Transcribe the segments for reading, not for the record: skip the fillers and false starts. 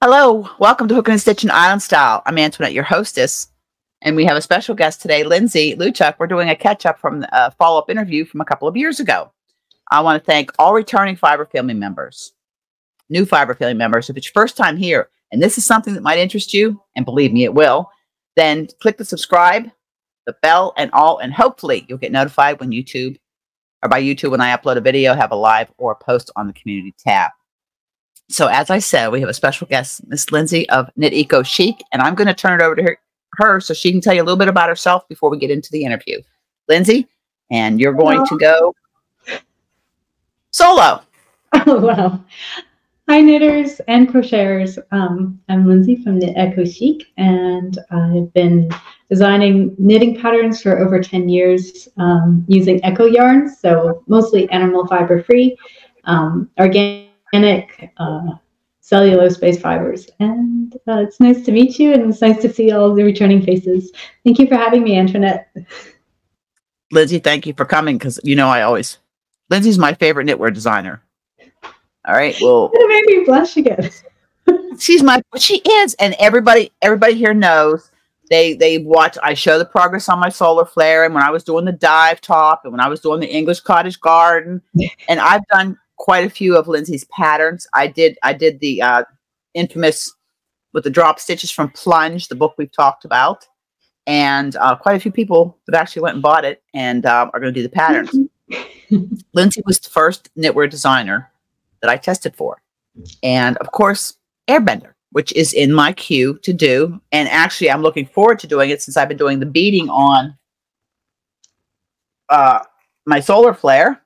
Hello, welcome to Hooking and Stitching Island Style. I'm Antoinette, your hostess, and we have a special guest today, Lindsay Lewchuk. We're doing a catch-up from a follow-up interview from a couple of years ago. I want to thank all returning Fiber Family members, new Fiber Family members. If it's your first time here, and this is something that might interest you, and believe me, it will, then click the subscribe, the bell, and all, and hopefully you'll get notified when YouTube, or by YouTube when I upload a video, have a live or a post on the community tab. So as I said, we have a special guest, Miss Lindsay of Knit Eco Chic, and I'm going to turn it over to her so she can tell you a little bit about herself before we get into the interview. Lindsay, and you're going to go solo. Oh, wow. Hi, knitters and crocheters. I'm Lindsay from Knit Eco Chic, and I've been designing knitting patterns for over 10 years using eco yarns, so mostly animal fiber free, organic, cellulose-based fibers. And it's nice to meet you, and it's nice to see all the returning faces. Thank you for having me, Antoinette. Lindsay, thank you for coming, because Lindsay's my favorite knitwear designer. All right, well, It made me blush again. she is, and everybody here knows. They watch. I show the progress on my solar flare, and when I was doing the dive top, and when I was doing the English cottage garden, and I've done quite a few of Lindsay's patterns. I did the infamous with the drop stitches from Plunge, the book we've talked about, and quite a few people that actually went and bought it and are going to do the patterns. Lindsay was the first knitwear designer that I tested for, and of course, Airbender, which is in my queue to do. And actually, I'm looking forward to doing it since I've been doing the beading on my solar flare.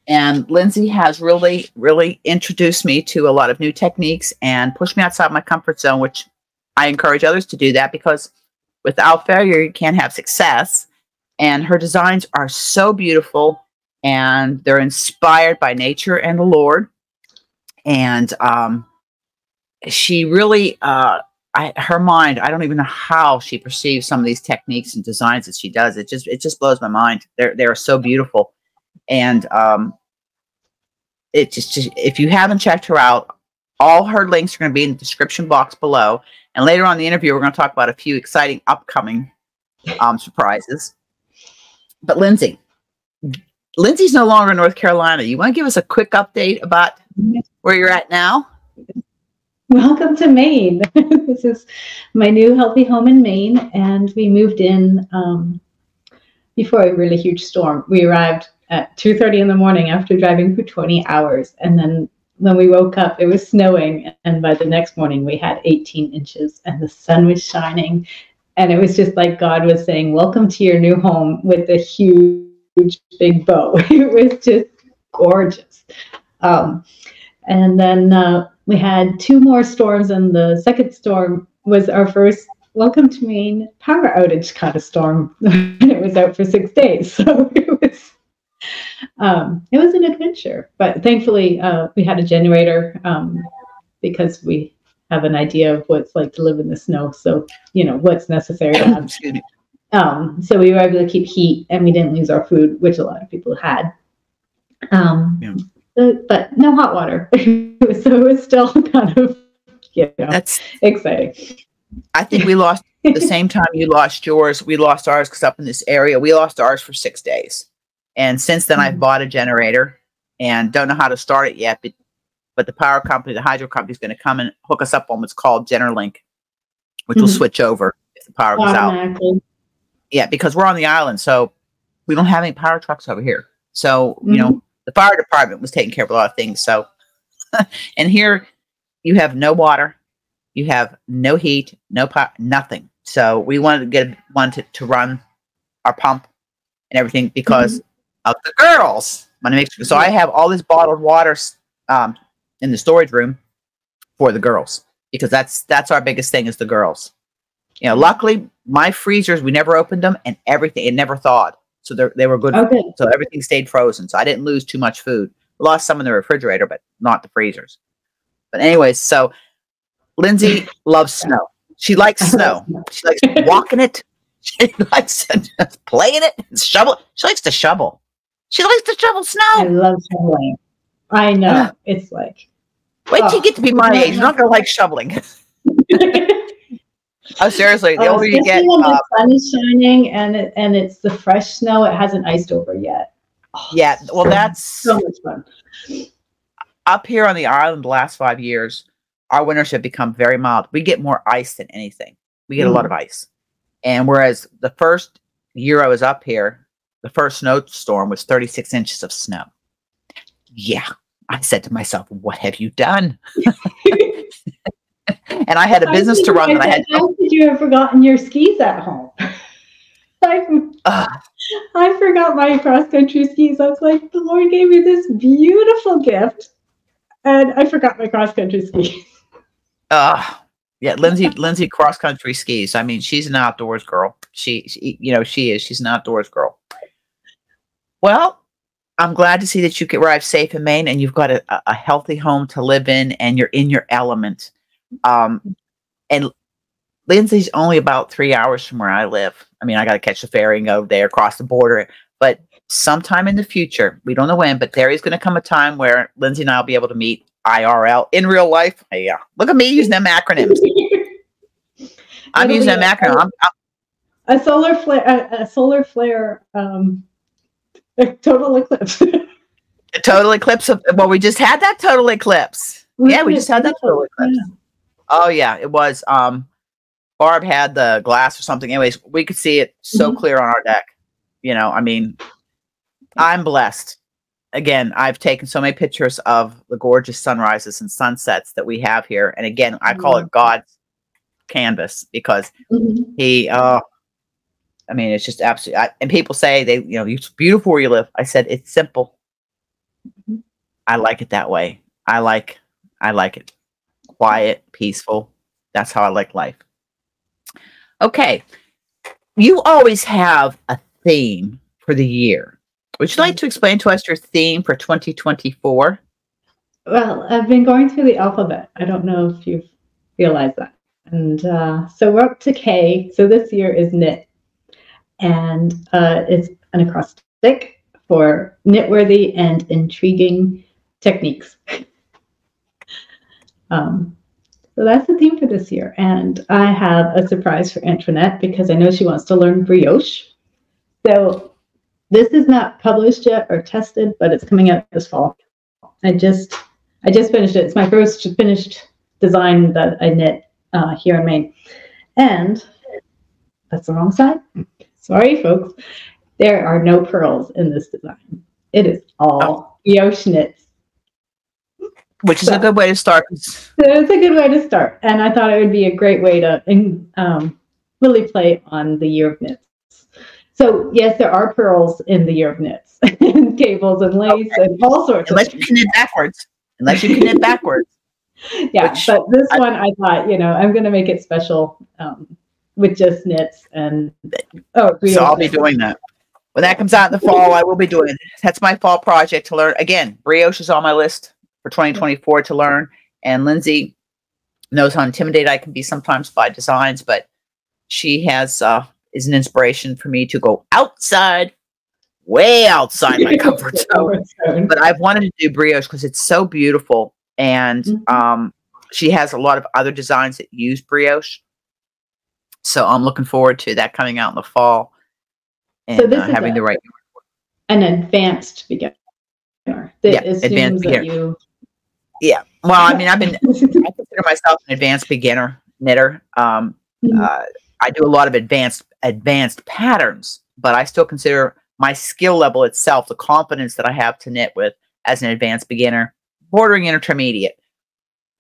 And Lindsay has really, really introduced me to a lot of new techniques and pushed me outside my comfort zone, which I encourage others to do that, because without failure, you can't have success. And her designs are so beautiful, and they're inspired by nature and the Lord. And she really, her mind, I don't even know how she perceives some of these techniques and designs that she does. It just blows my mind. They're so beautiful. And if you haven't checked her out, all her links are going to be in the description box below. And later on in the interview, we're going to talk about a few exciting upcoming surprises. But Lindsay's no longer in North Carolina. You want to give us a quick update about where you're at now? Welcome to Maine. This is my new healthy home in Maine, and we moved in before a really huge storm. We arrived at 2:30 in the morning after driving for 20 hours, and then when we woke up, it was snowing, and by the next morning, we had 18 inches, and the sun was shining, and it was just like God was saying, "Welcome to your new home," with a huge, big bow. It was just gorgeous. And then we had 2 more storms, and the second storm was our first welcome to Maine power outage kind of storm. It was out for 6 days, so it was an adventure. But thankfully, we had a generator because we have an idea of what it's like to live in the snow. So what's necessary to have. So we were able to keep heat, and we didn't lose our food, which a lot of people had. But no hot water. So it was still kind of, that's exciting. I think we lost the same time you lost yours. We lost ours because up in this area, we lost ours for 6 days. And since then, I've bought a generator and don't know how to start it yet. But the power company, the hydro company, is going to come and hook us up on what's called GeneraLink, which will switch over if the power goes out. Yeah, because we're on the island, so we don't have any power trucks over here. So, the fire department was taking care of a lot of things. So, and here you have no water, you have no heat, no power, nothing. So we wanted to get one to run our pump and everything because of the girls. Want to make sure. So I have all this bottled water in the storage room for the girls, because that's our biggest thing is the girls. Luckily my freezers, we never opened them, and everything, it never thawed. So they were good. Okay. So everything stayed frozen. So I didn't lose too much food. I lost some in the refrigerator, but not the freezers. But anyways, so Lindsay loves snow. She likes snow. She likes walking it. She likes playing it and shovel. She likes to shovel. She likes to shovel snow. I love shoveling. I know. It's like Wait till you get to be my age. You're not going to like shoveling. Oh, seriously. The older you get. When the sun is shining and it's the fresh snow, it hasn't iced over yet. Oh, yeah. Well, that's so much fun. Up here on the island the last 5 years, our winters have become very mild. We get more ice than anything. We get a lot of ice. And whereas the first year I was up here, the first snowstorm was 36 inches of snow. Yeah. I said to myself, what have you done? And I had a business to run. How could you have forgotten your skis at home? I forgot my cross-country skis. I was like, the Lord gave me this beautiful gift, and I forgot my cross-country skis. Yeah, Lindsay cross-country skis. I mean, she's an outdoors girl. She is. She's an outdoors girl. Well, I'm glad to see that you arrived safe in Maine and you've got a healthy home to live in and you're in your element. And Lindsay's only about 3 hours from where I live. I mean, I got to catch the ferry and go there across the border. But sometime in the future, we don't know when, but there is going to come a time where Lindsay and I will be able to meet IRL in real life. Yeah, look at me using them acronyms. I'm using them acronyms. A solar flare, a total eclipse. A total eclipse well, we just had that total eclipse. Yeah, we just had that total eclipse. Yeah. Oh yeah, it was. Barb had the glass or something. Anyways, we could see it so clear on our deck. I mean, I'm blessed. Again, I've taken so many pictures of the gorgeous sunrises and sunsets that we have here. And again, I call it God's canvas because I mean, it's just absolutely, and people say it's beautiful where you live. I said, it's simple. I like it that way. I like it. Quiet, peaceful. That's how I like life. Okay. You always have a theme for the year. Would you like to explain to us your theme for 2024? Well, I've been going through the alphabet. I don't know if you've realized that. And so we're up to K. So this year is knit. And it's an acrostic for knitworthy and intriguing techniques. So that's the theme for this year. And I have a surprise for Antoinette because I know she wants to learn brioche. So this is not published yet or tested, but it's coming out this fall. I just finished it. It's my first finished design that I knit here in Maine. And that's the wrong side. Sorry, folks. There are no pearls in this design. It is all brioche knits. Which is a good way to start. It's a good way to start. And I thought it would be a great way to really play on the year of knits. So, yes, there are pearls in the year of knits. And cables and lace and all sorts Unless you can knit backwards. Yeah, but this one I thought, I'm going to make it special with just knits. And so I'll be doing that. When that comes out in the fall, I will be doing it. That's my fall project to learn. Again, brioche is on my list for 2024 to learn. And Lindsay knows how intimidated I can be sometimes by designs, but she is an inspiration for me to go outside, way outside my comfort zone. But I've wanted to do brioche because it's so beautiful. And she has a lot of other designs that use brioche. So I'm looking forward to that coming out in the fall and so this having the right. An advanced beginner. Advanced beginner. Yeah. Well, I mean, I consider myself an advanced beginner knitter. I do a lot of advanced patterns, but I still consider my skill level itself, the confidence that I have to knit with, as an advanced beginner, bordering intermediate.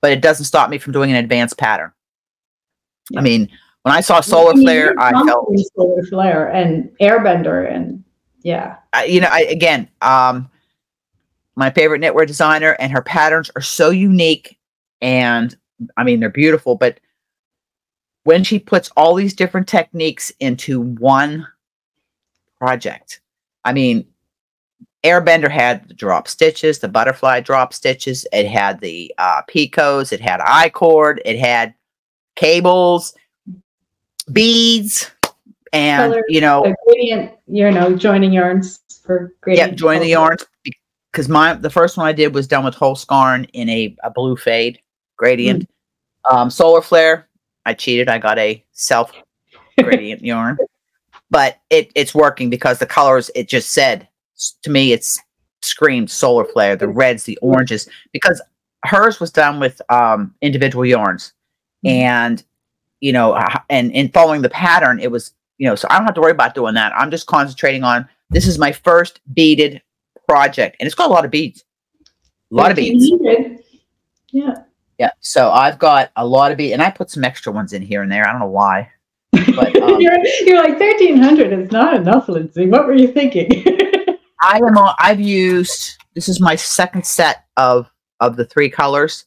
But it doesn't stop me from doing an advanced pattern. Yeah. I mean, when I saw Solar Flare, I felt Solar Flare and Airbender, and yeah. My favorite knitwear designer, and her patterns are so unique, and I mean, they're beautiful, but when she puts all these different techniques into one project, I mean, Airbender had the drop stitches, the butterfly drop stitches, it had the picots, it had I-cord, it had cables, beads, and color, gradient, joining yarns for gradient. Yeah, joining the yarns. because the first one I did was done with whole scarn in a blue fade gradient. Solar flare, I cheated. I got a self gradient yarn, but it's working because the colors, it just said to me, it's screamed solar flare, the reds, the oranges, because hers was done with individual yarns. And, you know, and in following the pattern, it was, you know, so I don't have to worry about doing that. I'm just concentrating on, this is my first beaded project, and it's got a lot of beads. A lot of beads. Yeah. Yeah. So I've got a lot of beads, and I put some extra ones in here and there. I don't know why. But you're like 1,300 is not enough, Lindsay. What were you thinking? I've used, this is my second set of the 3 colors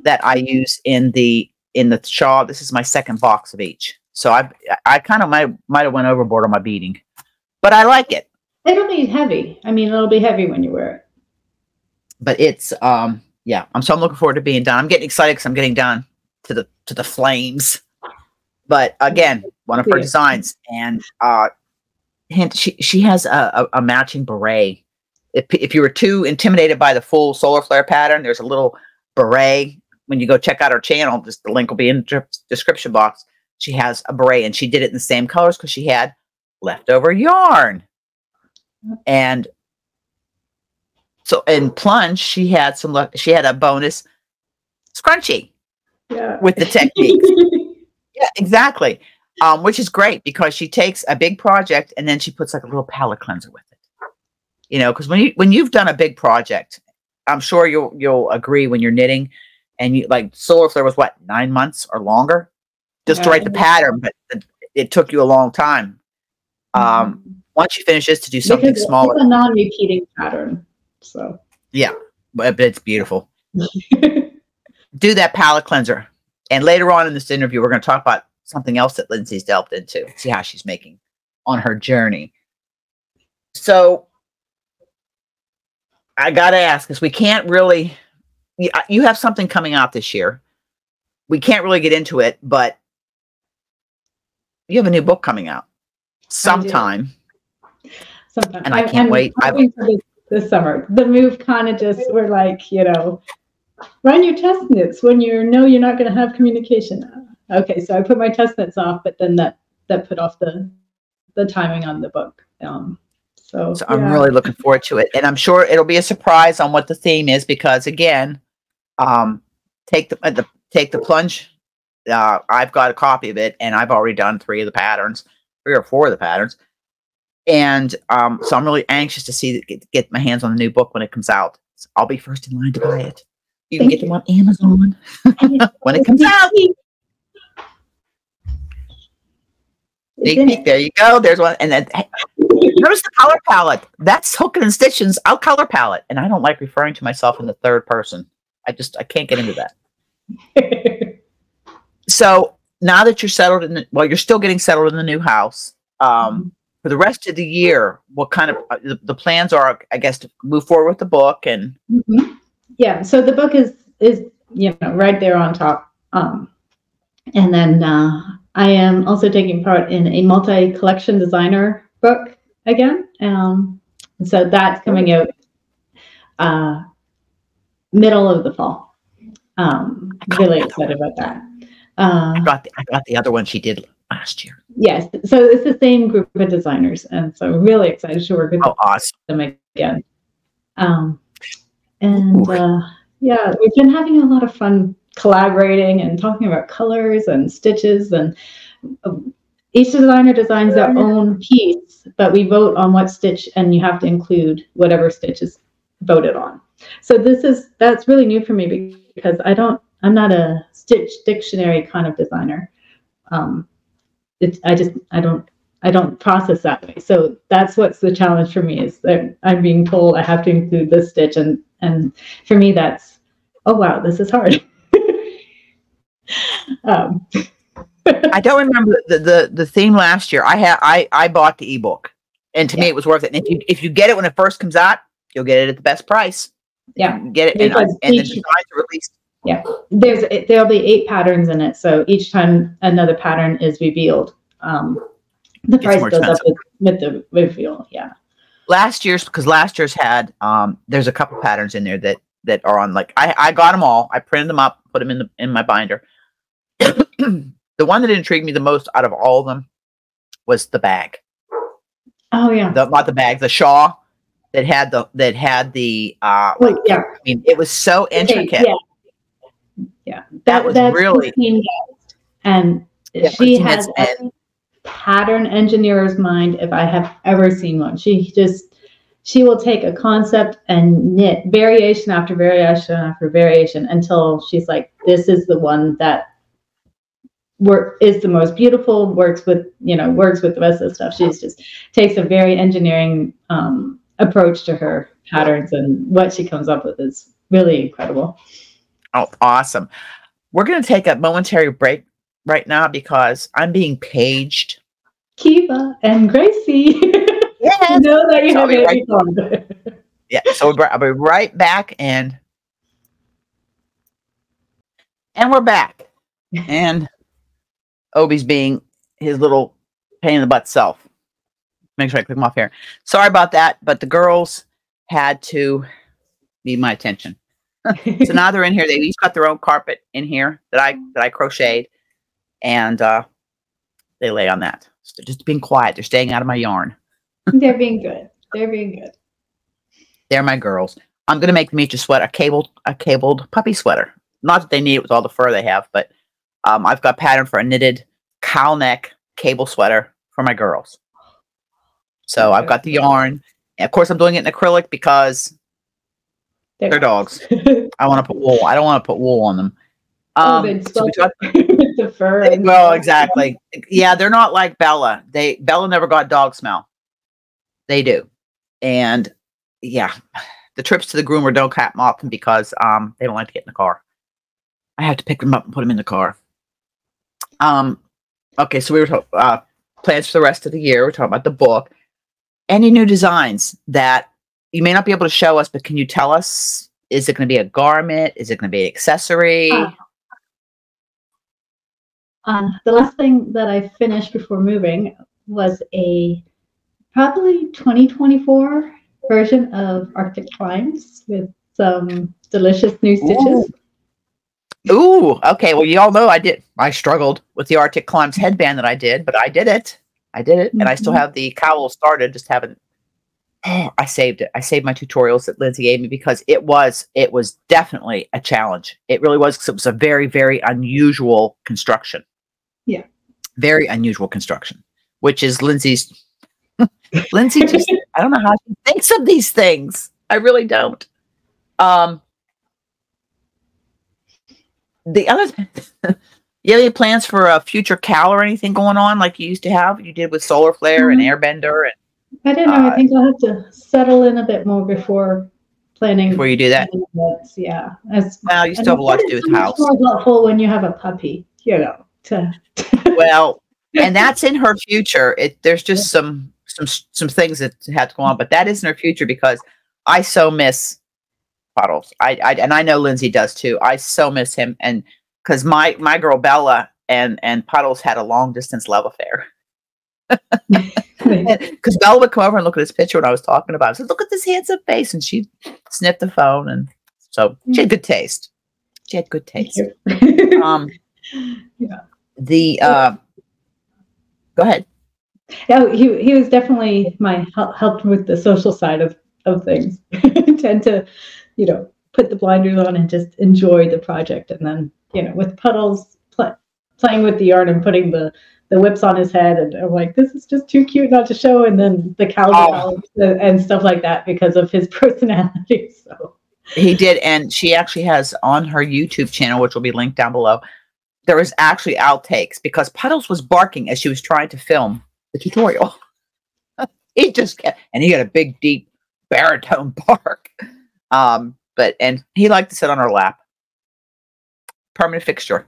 that I use in the shawl. This is my second box of each. So I kind of might have went overboard on my beading, but I like it. It'll be heavy. I mean, it'll be heavy when you wear it. But it's yeah. I'm looking forward to being done. I'm getting excited because I'm getting done to the flames. But again, one of her designs, and hint, she has a matching beret. If you were too intimidated by the full solar flare pattern, there's a little beret. When you go check out her channel, just the link will be in the description box. She has a beret, and she did it in the same colors because she had leftover yarn. And so in plunge, she had a bonus scrunchie with the techniques. Yeah, exactly. Which is great because she takes a big project and then she puts like a little palette cleanser with it. You know, because when you've done a big project, I'm sure you'll agree when you're knitting, and you like solar flare was what, 9 months or longer just to write the pattern, but it took you a long time. Once you finish this, to do something smaller. It's a non-repeating pattern. So yeah, but it's beautiful. Do that palette cleanser. And later on in this interview, we're going to talk about something else that Lindsay's delved into, see how she's making on her journey. So I got to ask, because we can't really, you have something coming out this year. We can't really get into it, but you have a new book coming out sometime. And I can't wait. This summer. The move kind of just, we're like, you know, run your test knits when you're not going to have communication. Okay, so I put my test knits off, but then that put off the timing on the book. So I'm really looking forward to it, and I'm sure it'll be a surprise on what the theme is, because again, take the plunge. I've got a copy of it, and I've already done 3 or 4 of the patterns. And so I'm really anxious to get my hands on the new book when it comes out. So I'll be first in line to buy it. You can get them on Amazon when it comes out. Sneak peek, there you go. There's one. And then notice the color palette. That's Hooking and Stitching's color palette. And I don't like referring to myself in the third person. I can't get into that. So now that you're settled you're still getting settled in the new house. For the rest of the year, what kind of the plans are, I guess, to move forward with the book and yeah. So the book is right there on top. And then I am also taking part in a multi-collection designer book again. So that's coming out middle of the fall. Really excited about that. I got the other one she did last year. Yes, so it's the same group of designers, and so really excited to work with them again. Yeah, we've been having a lot of fun collaborating and talking about colors and stitches, and each designer designs their own piece, but we vote on what stitch, and you have to include whatever stitch is voted on. So that's really new for me, because I'm not a stitch dictionary kind of designer. I don't process that way. So that's what's the challenge for me, is that I'm being told I have to include this stitch, and for me that's, oh wow, this is hard. I don't remember the theme last year. I bought the ebook, and to me it was worth it. And if you get it when it first comes out, you'll get it at the best price. Yeah, get it, and the designs are released. Yeah, there'll be 8 patterns in it, so each time another pattern is revealed, the price goes up with the reveal. Yeah. last year's, because last year's had there's a couple patterns in there that are on, like, I got them all. I printed them up, put them in my binder. The one that intrigued me the most out of all of them was the bag. Oh yeah. Not the bag, the shawl that had the like, yeah. I mean, it was so intricate. Yeah. That was really, and she has a pattern engineer's mind if I have ever seen one. She will take a concept and knit variation after variation after variation until she's like, this is the one that is the most beautiful, works with the rest of the stuff. She's just takes a very engineering approach to her patterns, and what she comes up with is really incredible. Oh, awesome. We're going to take a momentary break right now because I'm being paged. Kiva and Gracie. Yes. Know that you have it. Yeah, so I'll be right back, and we're back. And Obi's being his little pain in the butt self. Make sure I click him off here. Sorry about that, but the girls had to need my attention. So now they're in here. They each got their own carpet in here that I crocheted, and they lay on that. So they're just being quiet. They're staying out of my yarn. They're being good. They're being good. They're my girls. I'm gonna make them each a cabled puppy sweater. Not that they need it with all the fur they have, but I've got pattern for a knitted cow neck cable sweater for my girls. So I've got the yarn. And of course, I'm doing it in acrylic because they're dogs. I want to put wool. I don't want to put wool on them. So the fur. Well, exactly. Yeah, they're not like Bella. Bella never got dog smell. They do. And yeah, the trips to the groomer don't happen often because they don't like to get in the car. I have to pick them up and put them in the car. Okay, so we were talking plans for the rest of the year. We're talking about the book. Any new designs that you may not be able to show us, but can you tell us? Is it going to be a garment? Is it going to be an accessory? The last thing that I finished before moving was a probably 2024 version of Arctic Climbs with some delicious new stitches. Ooh, okay. Well, you all know I struggled with the Arctic Climbs headband that I did, but I did it. And I still have the cowl started, just haven't. Oh, I saved it. I saved my tutorials that Lindsay gave me because it was definitely a challenge. It really was, because it was a very, very unusual construction. Yeah. Very unusual construction, which is Lindsay's. Lindsay just, I don't know how she thinks of these things. I really don't. The other, you have any plans for a future cowl or anything going on like you used to have? You did with Solar Flare and Airbender. And I don't know. I think I'll have to settle in a bit more before planning. Before you do that? Yeah. Well, you still have a lot to do with the house. It's more helpful when you have a puppy, Well, and that's in her future. There's just some things that have to go on, but that is in her future because I so miss Puddles. And I know Lindsay does too. I so miss him, and because my girl Bella and Puddles had a long distance love affair. Because Bella would come over and look at his picture when I was talking about it. Said, "Look at this handsome face," and she'd sniff the phone, and so she had good taste. She had good taste. Yeah. Go ahead. Yeah, he was definitely my helped with the social side of things. Tend to, put the blinders on and just enjoy the project, and then with Puddles playing with the yarn and putting the whips on his head, and I'm like, this is just too cute not to show. And then the cowl and stuff like that because of his personality. So he did, and she actually has on her YouTube channel, which will be linked down below. There was actually outtakes because Puddles was barking as she was trying to film the tutorial. He just kept, and he had a big, deep baritone bark. And he liked to sit on her lap. Permanent fixture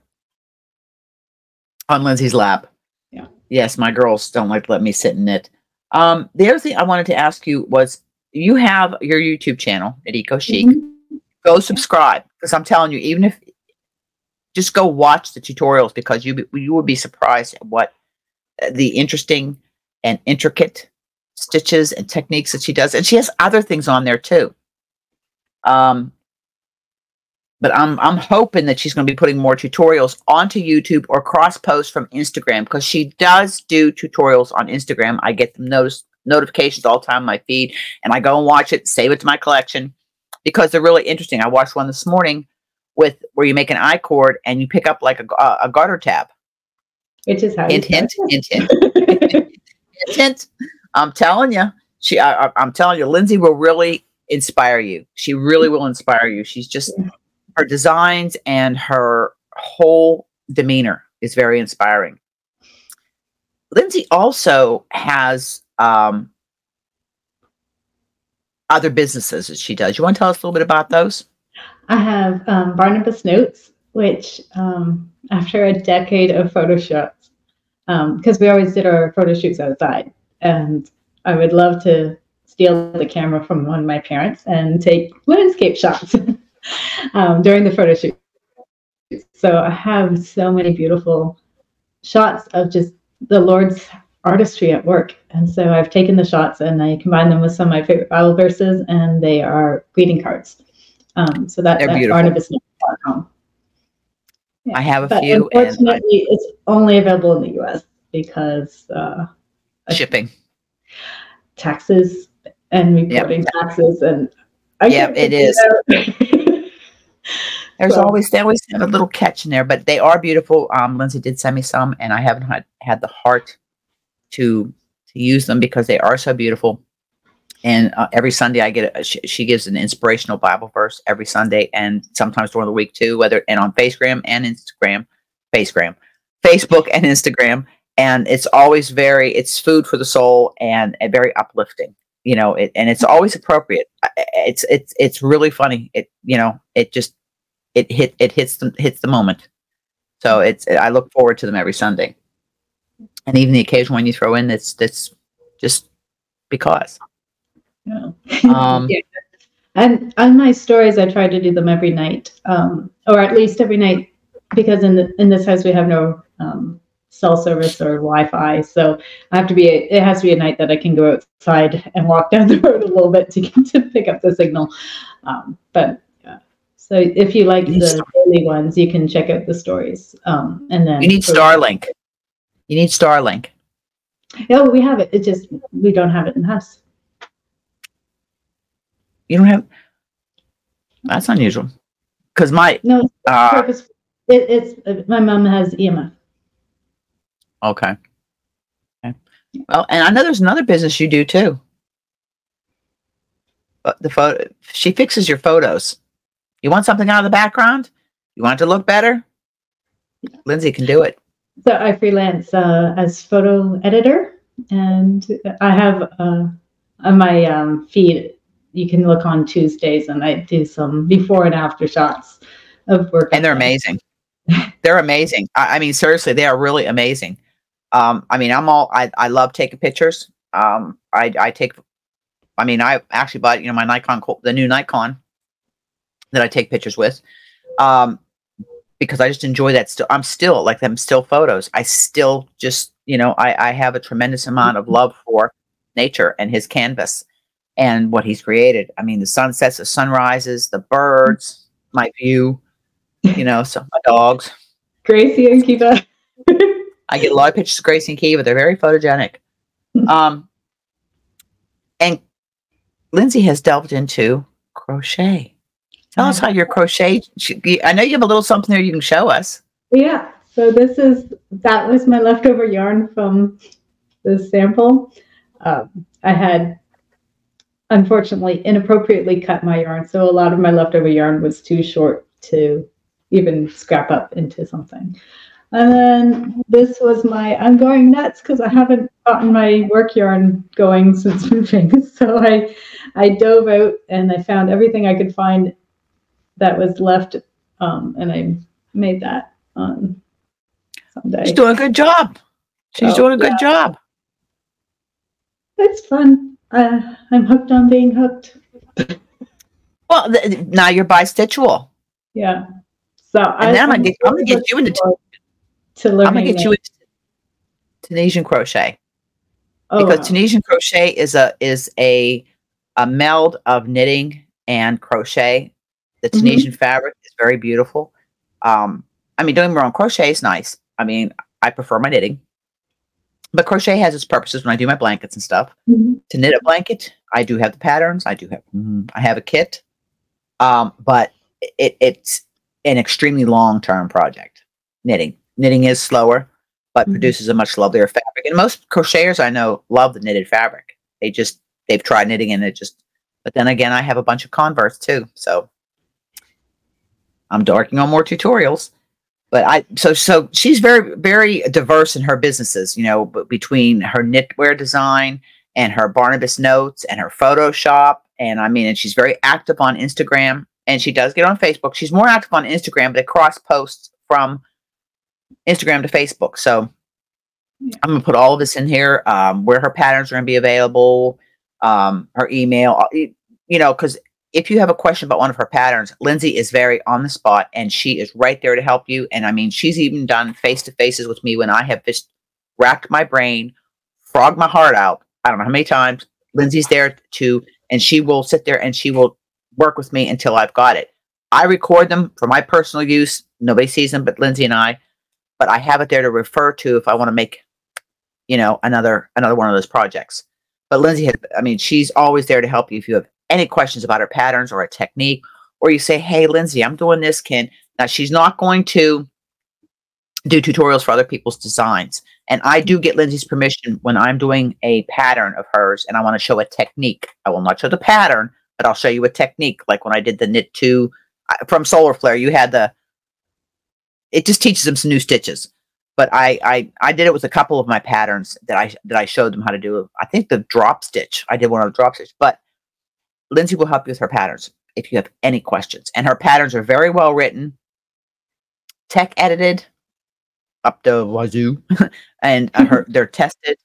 on Lindsay's lap. Yeah. Yes, my girls don't like to let me sit and knit. The other thing I wanted to ask you was, you have your YouTube channel at Eco Chic. Go subscribe, because I'm telling you, even if just go watch the tutorials, because you would be surprised at what the interesting and intricate stitches and techniques that she does. And she has other things on there too. But I'm hoping that she's going to be putting more tutorials onto YouTube or cross post from Instagram, because she does do tutorials on Instagram. I get them notifications all the time on my feed, and I go and watch it, save it to my collection, because they're really interesting. I watched one this morning with where you make an I-cord and you pick up like a garter tab. Which is how hint, hint. Hint. I'm telling you, I'm telling you, Lindsay will really inspire you. She really will inspire you. She's just, her designs and her whole demeanor is very inspiring. Lindsay also has other businesses that she does. You want to tell us a little bit about those? I have Barnabas Notes, which after a decade of photo shoots, because we always did our photo shoots outside, and I would love to steal the camera from one of my parents and take landscape shots during the photo shoot. So I have so many beautiful shots of just the Lord's artistry at work. And so I've taken the shots and I combine them with some of my favorite Bible verses, and they are greeting cards. So that's at BarnabasNotes.com. Yeah. I have a few. Unfortunately, it's only available in the US because shipping, taxes, and reporting taxes, and it is. They always have a little catch in there, but they are beautiful. Lindsay did send me some, and I haven't had the heart to use them because they are so beautiful. And every Sunday I get she gives an inspirational Bible verse every Sunday, and sometimes during the week too, and on Facebook and Instagram. And it's always it's food for the soul and very uplifting, and it's always appropriate. It's really funny. It hits the moment. So I look forward to them every Sunday. And even the occasion when you throw in that's just because. Yeah. And on my stories, I try to do them every night, or at least every night, because in this house we have no cell service or Wi-Fi, so it has to be a night that I can go outside and walk down the road a little bit to pick up the signal. But yeah, so if you like the daily ones, you can check out the stories, and then you need Starlink. No, we have it. It's just we don't have it in the house. You don't have? That's unusual. Because it's my mom has EMF. Okay. Well, and I know there's another business you do too. She fixes your photos. You want something out of the background? You want it to look better? Lindsay can do it. So I freelance as photo editor, and I have on my feed. You can look on Tuesdays, and I do some before and after shots of work. And they're amazing. They're amazing. I mean, seriously, they are really amazing. I love taking pictures. I actually bought, my Nikon, the new Nikon that I take pictures with, because I just enjoy that. I'm still like them still photos. I still just, I have a tremendous amount of love for nature and his canvas and what he's created. I mean, the sunsets, the sunrises, the birds, my view, so my dogs. Gracie and Kiva. I get a lot of pictures of Gracie and Kiva. They're very photogenic. And Lindsay has delved into crochet. Tell us how your crochet. I know you have a little something there you can show us. Yeah. So that was my leftover yarn from the sample. I had unfortunately inappropriately cut my yarn, so a lot of my leftover yarn was too short to even scrap up into something. And then this was I'm going nuts because I haven't gotten my work yarn going since moving. So I dove out and I found everything I could find that was left, and I made that on Sunday. She's doing a good job. She's doing a good job. It's fun. I'm hooked on being hooked. Well, now you're bistitchual. Yeah. So I'm gonna get you into Tunisian crochet. Oh, because wow. Tunisian crochet is a meld of knitting and crochet. The Tunisian Hmm. fabric is very beautiful. I mean, don't get me wrong, crochet is nice. I mean, I prefer my knitting, but crochet has its purposes when I do my blankets and stuff. Hmm. To knit a blanket, I do have the patterns. I have a kit, but it's an extremely long-term project. Knitting is slower, but Hmm. produces a much lovelier fabric. And most crocheters I know love the knitted fabric. They've tried knitting and it just. But then again, I have a bunch of converts too, so I'm working on more tutorials. But so she's very diverse in her businesses. You know, between her knitwear design and her Barnabas notes and her Photoshop, and I mean, and she's very active on Instagram, and she does get on Facebook. She's more active on Instagram, but it cross posts from Instagram to Facebook. So Yeah. I'm gonna put all of this in here, where her patterns are gonna be available, her email, you know, because if you have a question about one of her patterns, Lindsay is very on the spot and she is right there to help you. And I mean, she's even done face-to-faces with me when I have just racked my brain, frogged my heart out. I don't know how many times. Lindsay's there too, and she will sit there and she will work with me until I've got it. I record them for my personal use. Nobody sees them but Lindsay and I, but I have it there to refer to if I want to make, you know, another one of those projects. But Lindsay had, I mean, she's always there to help you if you have any questions about her patterns or a technique, or you say, hey, Lindsay, I'm doing this. Now she's not going to do tutorials for other people's designs. And I do get Lindsay's permission when I'm doing a pattern of hers and I want to show a technique. I will not show the pattern, but I'll show you a technique. Like when I did the knit two from Solar Flare, you had it just teaches them some new stitches. But I did it with a couple of my patterns that I showed them how to do. I think the drop stitch. I did one of the drop stitch, but Lindsay will help you with her patterns if you have any questions. And her patterns are very well written, tech edited up the wazoo, and they're tested.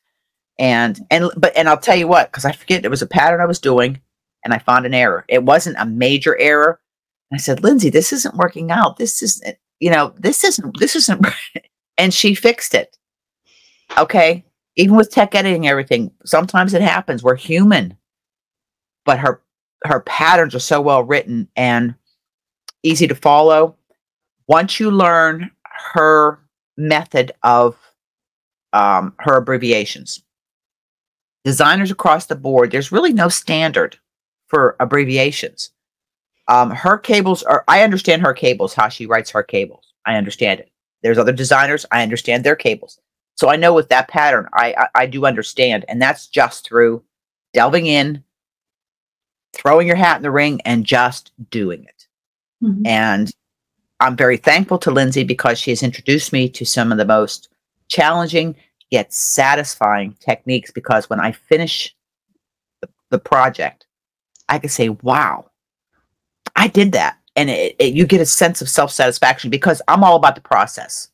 And I'll tell you what, because I forget, there was a pattern I was doing, and I found an error. It wasn't a major error. And I said, Lindsay, this isn't working out. This isn't, you know, this isn't. And she fixed it. Okay, even with tech editing, everything. Sometimes it happens. We're human, but her patterns are so well written and easy to follow. Once you learn her method of her abbreviations, designers across the board, there's really no standard for abbreviations. Her cables are, I understand her cables, how she writes her cables. I understand it. There's other designers, I understand their cables. So I know with that pattern, I do understand. And that's just through delving in, throwing your hat in the ring, and just doing it. Mm-hmm. And I'm very thankful to Lindsay because she has introduced me to some of the most challenging yet satisfying techniques, because when I finish the project, I can say, wow, I did that. And you get a sense of self-satisfaction because I'm all about the process.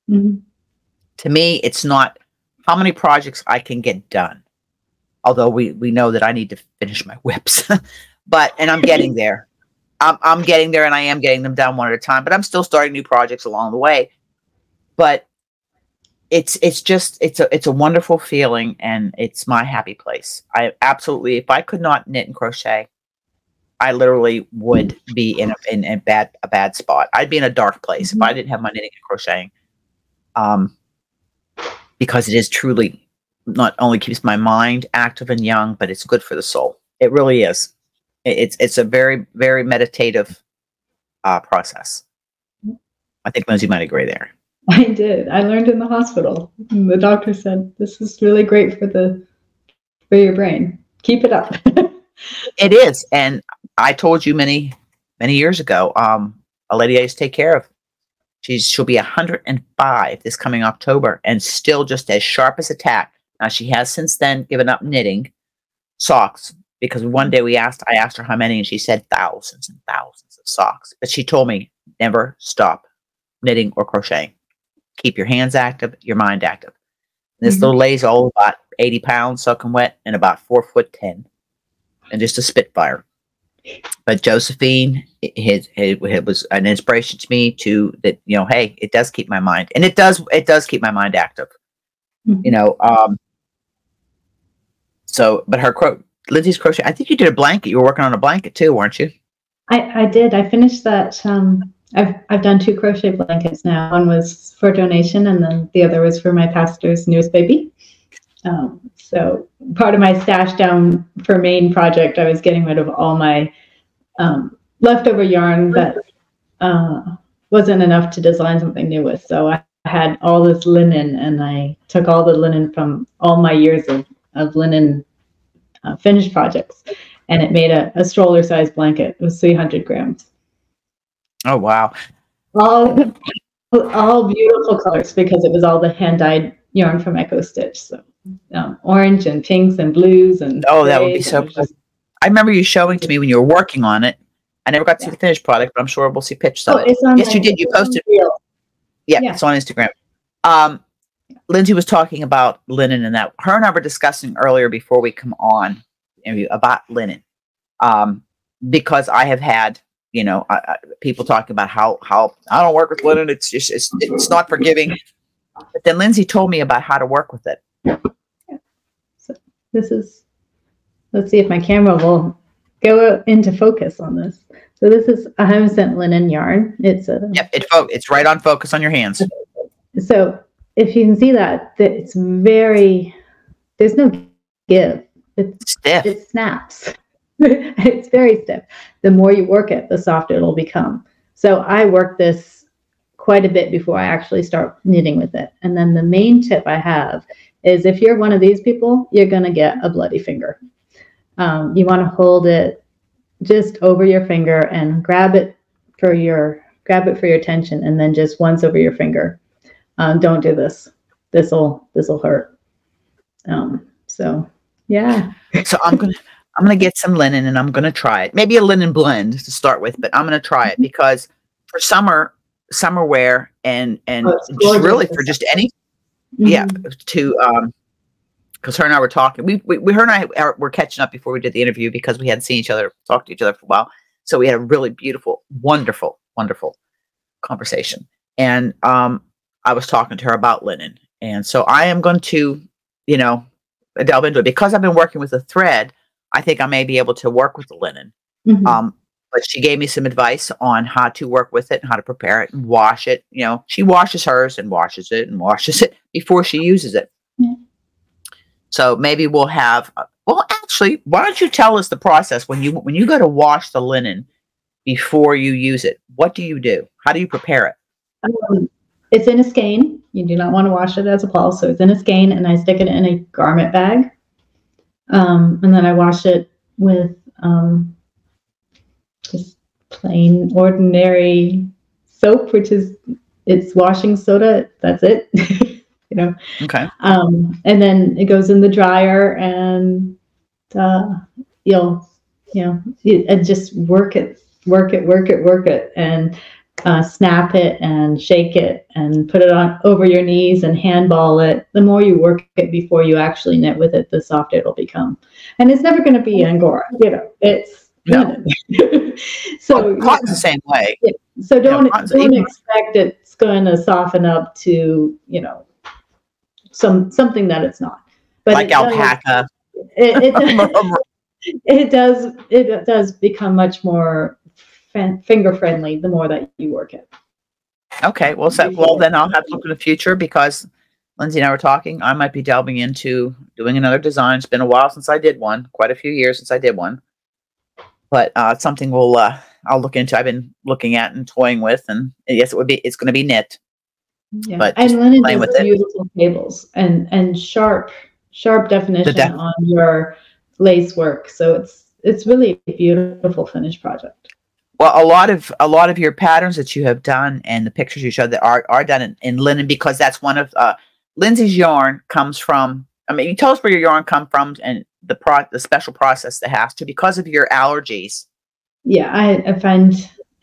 Mm-hmm. To me, it's not how many projects I can get done. Although we know that I need to finish my whips, and I'm getting there. I'm getting there, and I am getting them done one at a time. But I'm still starting new projects along the way. But it's a wonderful feeling, and it's my happy place. I absolutely, if I could not knit and crochet, I literally would be in a bad spot. I'd be in a dark place if I didn't have my knitting and crocheting. Because it is truly, not only keeps my mind active and young, but it's good for the soul. It really is. It's a very, very meditative process. I think Lindsay might agree there. I did. I learned in the hospital. The doctor said, this is really great for your brain. Keep it up. It is. And I told you many years ago, a lady I used to take care of, she'll be 105 this coming October, and still just as sharp as a tack. Now, she has since then given up knitting socks, because one day I asked her how many, and she said thousands and thousands of socks. But she told me, never stop knitting or crocheting. Keep your hands active, your mind active. And this little lady's all about 80 pounds soaking wet and about 4'10", and just a spitfire. But Josephine, it was an inspiration to me that, you know, hey, it does keep my mind, and it does keep my mind active. You know, So, but Lindsay's crochet, I think you did a blanket. You were working on a blanket too, weren't you? I did. I finished that. I've done 2 crochet blankets now. One was for donation, and then the other was for my pastor's newest baby. So part of my stash down for Maine project, I was getting rid of all my leftover yarn that wasn't enough to design something new with. So I had all this linen, and I took all the linen from all my years of linen finished projects, and it made a stroller size blanket. It was 300 grams. Oh, wow. All beautiful colors, because it was all the hand dyed yarn from Echo Stitch. So orange and pinks and blues and that would be so cool. I remember you showing to me when you were working on it. I never got to see the finished product, but I'm sure we'll see pictures of it. Yes, you did. You posted. Yeah, it's on Instagram. Lindsay was talking about linen, and that her and I were discussing earlier before we come on about linen, because I have had people talking about how I don't work with linen. It's just it's not forgiving. But then Lindsay told me about how to work with it. So this is. Let's see if my camera will go into focus on this. So this is 100% linen yarn. It's it's right on focus on your hands. So if you can see that it's there's no give. It's stiff. It snaps. It's very stiff. The more you work it, the softer it'll become. So I work this quite a bit before I actually start knitting with it. And then the main tip I have is, if you're one of these people, you're going to get a bloody finger. You want to hold it just over your finger and grab it for your tension, and then just once over your finger. Don't do this. This'll hurt. So yeah. So I'm gonna get some linen, and I'm gonna try it. Maybe a linen blend to start with, but I'm gonna try it because for summer wear and just really for just any because her and I were talking. Her and I were catching up before we did the interview, because we hadn't seen each other, talked to each other for a while. So we had a really beautiful, wonderful, wonderful conversation. And I was talking to her about linen. And so I am going to, delve into it, because I've been working with a thread. I think I may be able to work with the linen. Mm-hmm. But she gave me some advice on how to work with it and how to prepare it and wash it. She washes hers and washes it before she uses it. Yeah. So maybe we'll have, actually, why don't you tell us the process when you go to wash the linen before you use it? What do you do? How do you prepare it? It's in a skein. You do not want to wash it as a ball. So it's in a skein, and I stick it in a garment bag. And then I wash it with just plain, ordinary soap, it's washing soda. That's it. Okay. And then it goes in the dryer, and you'll just work it, and snap it and shake it and put it on over your knees and handball it. The more you work it before you actually knit with it, the softer it'll become. And it's never going to be Angora. It's linen. So cotton's the same way. Yeah. So don't expect it's going to soften up to something that it's not. But like alpaca. It does become much more finger friendly the more that you work it. Okay, well then I'll have to look in the future, because Lindsay and I were talking. I might be delving into doing another design. It's been a while since I did one, quite a few years since I did one, but it's something I'll look into. I've been looking at and toying with, and yes, it's going to be knit. Yeah, but and linen does beautiful cables and sharp definition on your lace work. So it's really a beautiful finished project. Well, a lot of your patterns that you have done and the pictures you showed that are done in linen, because that's one of Lindsay's yarn comes from. I mean, you tell us where your yarn come from and the special process that has to, because of your allergies. Yeah, I find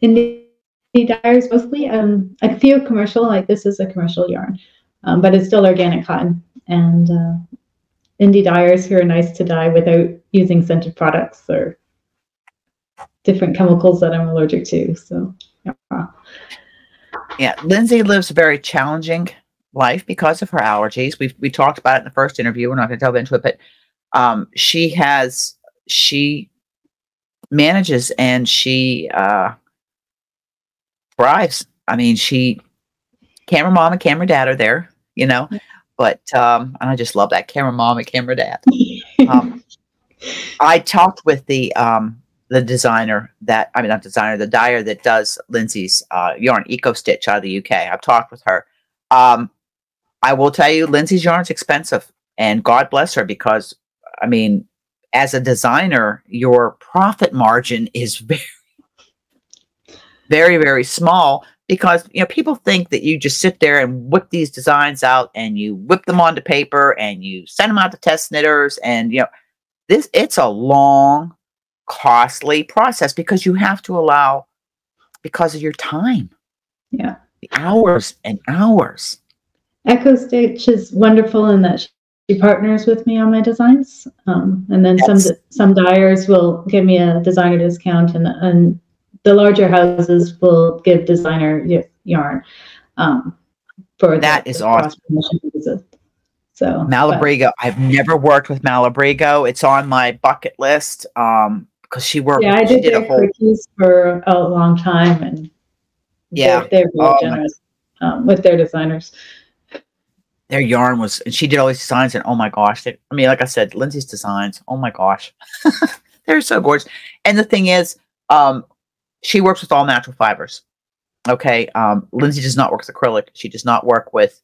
indie dyers mostly. A few commercial, like this is a commercial yarn, but it's still organic cotton, and indie dyers who are nice to dye without using scented products or different chemicals that I'm allergic to. So yeah, Lindsay lives a very challenging life because of her allergies. We talked about it in the first interview. We're not going to delve into it, but She manages and she thrives. I mean, camera mom and camera dad are there, you know, but and I just love that, camera mom and camera dad. I talked with the designer the dyer that does Lindsay's yarn, Eco Stitch, out of the UK. I've talked with her. I will tell you, Lindsay's yarn's expensive, and God bless her, because I mean, as a designer, your profit margin is very, very, very small, because, you know, people think that you just sit there and whip these designs out and you whip them onto paper and you send them out to test knitters, and, you know, it's a long, costly process, because you have to allow, because of your time. Yeah. The hours and hours. Eco Stitch is wonderful in that she partners with me on my designs. And then some dyers will give me a designer discount, and the larger houses will give designer yarn for that. Is awesome. So Malabrigo, I've never worked with Malabrigo. It's on my bucket list because she worked. Yeah, I did their cookies for a long time, and they're very generous with their designers. Their yarn was, and she did all these designs, and oh my gosh, I mean, like I said, Lindsay's designs, oh my gosh, they're so gorgeous. And the thing is, she works with all natural fibers. Okay, Lindsay does not work with acrylic. She does not work with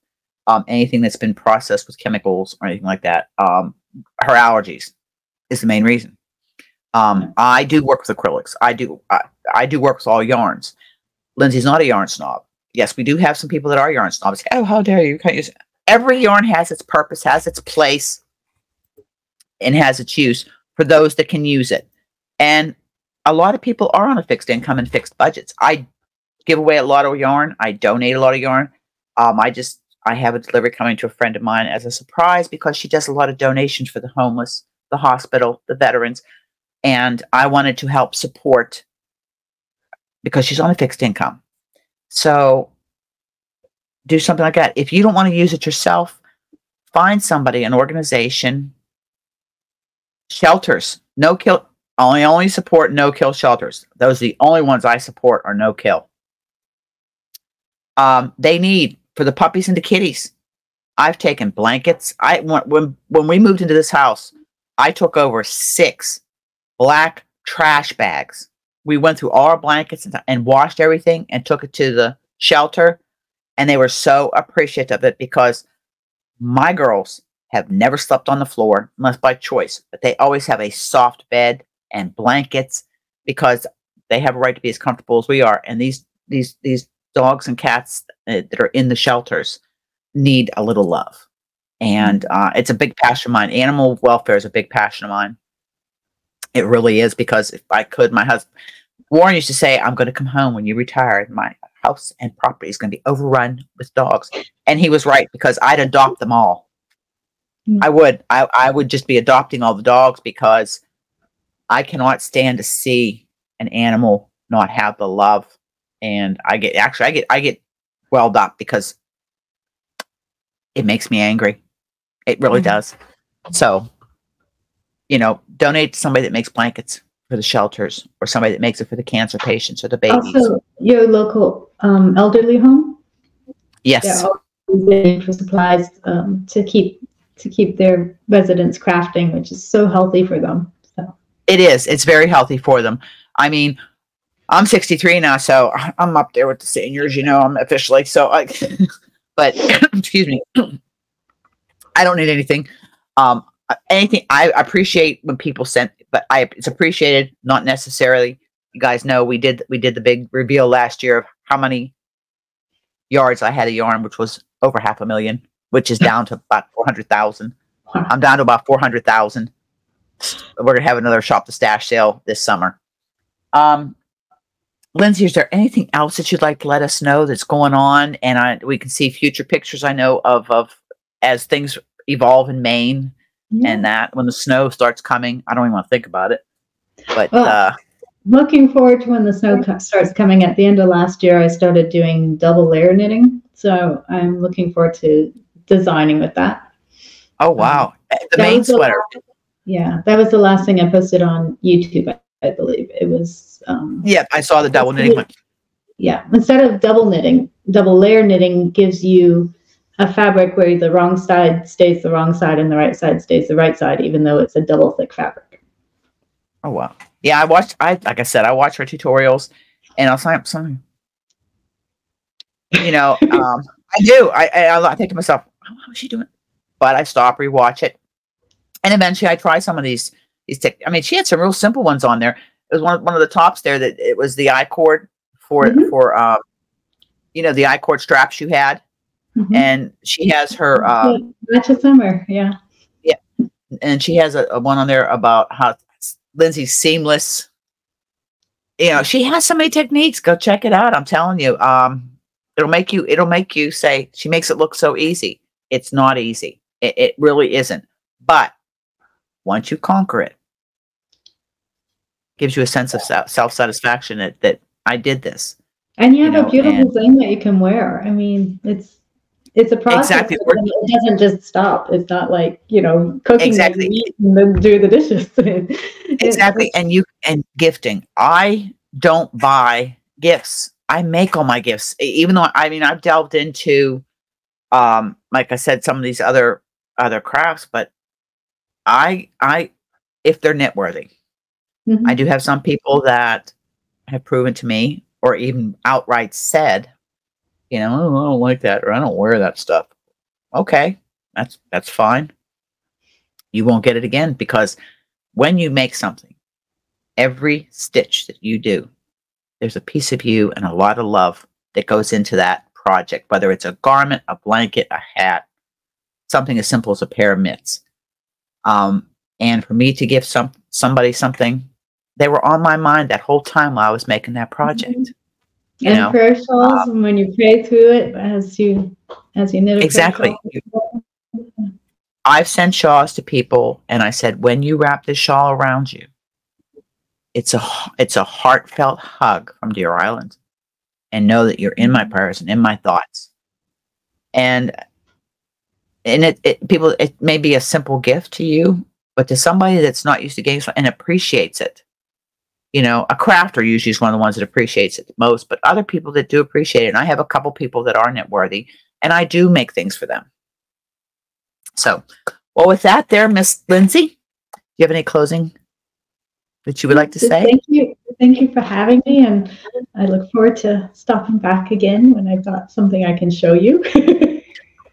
anything that's been processed with chemicals or anything like that. Her allergies is the main reason. I do work with acrylics. I do work with all yarns. Lindsay's not a yarn snob. Yes, we do have some people that are yarn snobs. Oh, how dare you? You can't use it. Every yarn has its purpose, has its place, and has its use for those that can use it. And a lot of people are on a fixed income and fixed budgets. I give away a lot of yarn. I donate a lot of yarn. I have a delivery coming to a friend of mine as a surprise, because she does a lot of donations for the homeless, the hospital, the veterans. And I wanted to help support, because she's on a fixed income. So do something like that. If you don't want to use it yourself, find somebody, an organization, shelters, no kill. I only support no kill shelters. Those are the only ones I support, are no kill. They need, for the puppies and the kitties. I've taken blankets. When we moved into this house, I took over 6 black trash bags. We went through all our blankets and washed everything and took it to the shelter. And they were so appreciative of it, because my girls have never slept on the floor unless by choice, but they always have a soft bed and blankets, because they have a right to be as comfortable as we are. And these dogs and cats that are in the shelters need a little love. And it's a big passion of mine. Animal welfare is a big passion of mine. It really is, because if I could, my husband, Warren, used to say, I'm going to come home when you retire, and my house and property is going to be overrun with dogs. And he was right, because I'd adopt them all. I would just be adopting all the dogs, because I cannot stand to see an animal not have the love. And I get welled up, because it makes me angry. It really does. So, you know, donate to somebody that makes blankets for the shelters, or somebody that makes it for the cancer patients or the babies. Also, your local elderly home. Yes. They're always for supplies to keep their residents crafting, which is so healthy for them. So it is. It's very healthy for them. I mean, I'm 63 now, so I'm up there with the seniors, you know, I'm officially. So but excuse me, I don't need anything. Anything. I appreciate when people send, but it's appreciated, not necessarily. You guys know we did the big reveal last year of how many yards I had of yarn, which was over 500,000, which is down to about 400,000. I'm down to about 400,000. We're gonna have another shop to stash sale this summer. Lindsay, is there anything else that you'd like to let us know that's going on? And we can see future pictures, I know, of as things evolve in Maine. Yeah. And that when the snow starts coming, I don't even want to think about it. But looking forward to when the snow starts coming. At the end of last year, I started doing double layer knitting. So I'm looking forward to designing with that. Oh, wow. The Maine sweater. Yeah, that was the last thing I posted on YouTube, I believe. It was Yeah, I saw the double knitting one. Yeah, instead of double knitting, double layer knitting gives you a fabric where the wrong side stays the wrong side and the right side stays the right side, even though it's a double thick fabric. Oh wow. Yeah, like I said, I watch her tutorials, and I'll sign up some. You know, I do. I think to myself, oh, how is she doing? But I stop, rewatch it, and eventually I try some of these. I mean, she had some real simple ones on there. It was one of the tops there that it was the I cord for you know, the I cord straps you had, and she has her match of summer, yeah, and she has a one on there about how Lindsay's seamless. You know, she has so many techniques. Go check it out. I'm telling you. It'll make you say, she makes it look so easy. It's not easy. It really isn't. But once you conquer it, gives you a sense of self-satisfaction that I did this. And you have a beautiful thing that you can wear. I mean, it's a process. Exactly. It doesn't just stop. It's not like, you know, cooking exactly. meat and then do the dishes. Exactly. And gifting. I don't buy gifts. I make all my gifts, even though I've delved into, like I said, some of these other crafts, but if they're knit worthy, I do have some people that have proven to me, or even outright said, you know, oh, I don't like that, or I don't wear that stuff. Okay, that's fine. You won't get it again, because when you make something, every stitch that you do, there's a piece of you and a lot of love that goes into that project, whether it's a garment, a blanket, a hat, something as simple as a pair of mitts. And for me to give somebody something, they were on my mind that whole time while I was making that project. You know? Prayer shawls, when you pray through it as you knit a exactly. I've sent shawls to people, and I said, when you wrap this shawl around you, it's a heartfelt hug from Deer Island, and know that you're in my prayers and in my thoughts. And it may be a simple gift to you, but to somebody that's not used to getting and appreciates it, you know, a crafter usually is one of the ones that appreciates it the most, but other people that do appreciate it. And I have a couple people that are knit worthy, and I do make things for them. So, well, with that there, Miss Lindsay, do you have any closing that you would like to say? Thank you for having me, and I look forward to stopping back again when I've got something I can show you.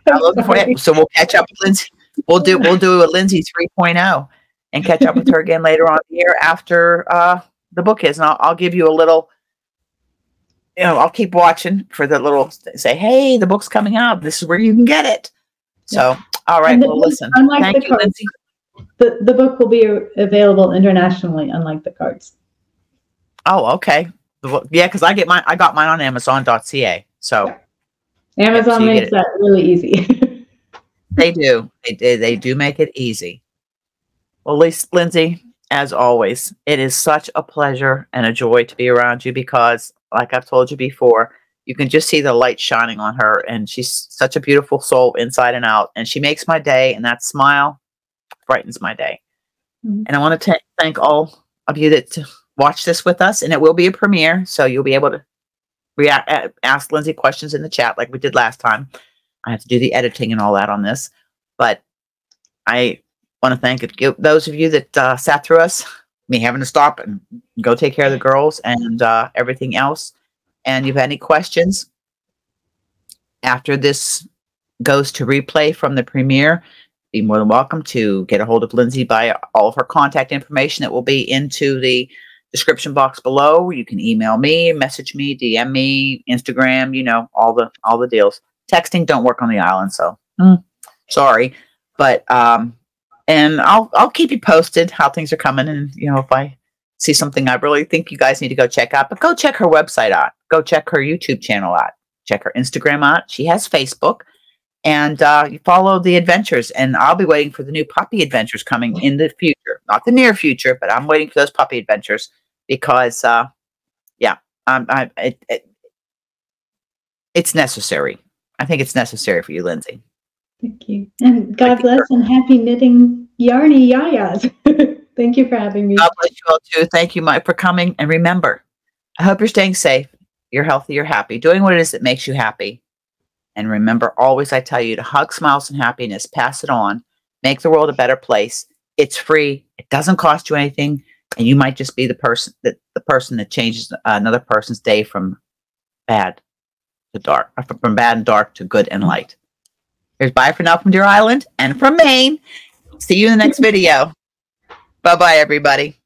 I'm looking for it. So we'll catch up with Lindsay. We'll do a Lindsay 3.0 and catch up with her again later on the year after the book is. And I'll give you a little, you know, I'll keep watching for the little, say, hey, the book's coming out. This is where you can get it. So, all right. Well, listen. Thank you, Lindsay. The book will be available internationally, unlike the cards. Oh, okay. Yeah, because I got mine on Amazon.ca. So Amazon makes that really easy. They do. They do make it easy. Well, Lindsay, as always, it is such a pleasure and a joy to be around you, because, like I've told you before, you can just see the light shining on her, and she's such a beautiful soul inside and out, and she makes my day, and that smile brightens my day. And I want to thank all of you that watch this with us, and it will be a premiere, so you'll be able to ask Lindsay questions in the chat like we did last time. I have to do the editing and all that on this, but I want to thank those of you that sat through us, me having to stop and go take care of the girls and everything else. And if you have any questions after this goes to replay from the premiere, be more than welcome to get a hold of Lindsay by all of her contact information that will be into the description box below. You can email me, message me, DM me, Instagram, you know, all the deals. Texting don't work on the island, so sorry. But and I'll keep you posted how things are coming, and you know, if I see something I really think you guys need to go check out, but go check her website out. Go check her YouTube channel out. Check her Instagram out. She has Facebook. And you follow the adventures, and I'll be waiting for the new puppy adventures coming in the future. Not the near future, but I'm waiting for those puppy adventures because, yeah, it's necessary. I think it's necessary for you, Lindsay. Thank you. And God bless and happy knitting yarny yayas. Thank you for having me. God bless you all too. Thank you, Mike, for coming. And remember, I hope you're staying safe. You're healthy. You're happy. Doing what it is that makes you happy. And remember, always I tell you to hug, smiles, and happiness. Pass it on. Make the world a better place. It's free. It doesn't cost you anything. And you might just be the person that changes another person's day from bad to dark, from bad and dark to good and light. Here's bye for now from Deer Island and from Maine. See you in the next video. Bye-bye, everybody.